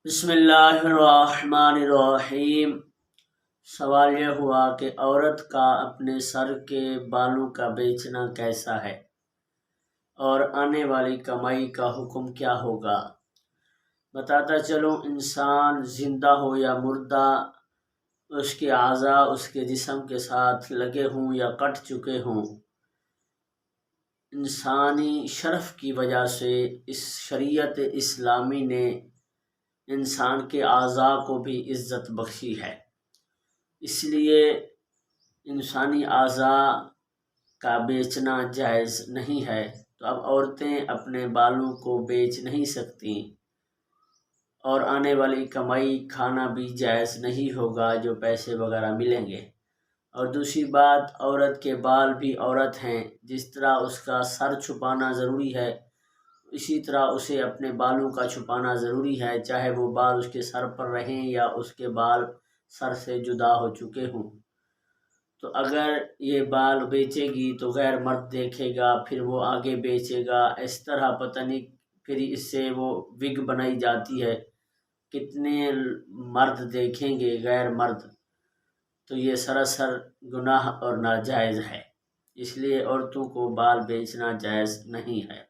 بسم اللہ الرحمن الرحیم۔ سوال یہ ہوا کہ عورت کا اپنے سر کے بالوں کا بیچنا کیسا ہے اور آنے والی کمائی کا حکم کیا ہوگا؟ بتاتا چلوں، انسان زندہ ہو یا مردہ، اس کے اعضاء اس کے جسم کے ساتھ لگے ہوں یا کٹ چکے ہوں، انسانی شرف کی وجہ سے اس شریعت اسلامی نے انسان کے اعضاء کو بھی عزت بخشی ہے۔ اس لیے انسانی اعضاء کا بیچنا جائز نہیں ہے۔ تو اب عورتیں اپنے بالوں کو بیچ نہیں سکتی اور آنے والی کمائی کھانا بھی جائز نہیں ہوگا جو پیسے وغیرہ ملیں گے۔ اور دوسری بات، عورت کے بال بھی عورت ہیں، جس طرح اس کا سر چھپانا ضروری ہے اسی طرح اسے اپنے بالوں کا چھپانا ضروری ہے، چاہے وہ بال اس کے سر پر رہیں یا اس کے بال سر سے جدا ہو چکے ہوں۔ تو اگر یہ بال بیچے گی تو غیر مرد دیکھے گا، پھر وہ آگے بیچے گا، اس طرح پتہ نہیں پھر اس سے وہ وگ بنائی جاتی ہے، کتنے مرد دیکھیں گے غیر مرد، تو یہ سراسر گناہ اور ناجائز ہے۔ اس لیے عورتوں کو بال بیچنا جائز نہیں ہے۔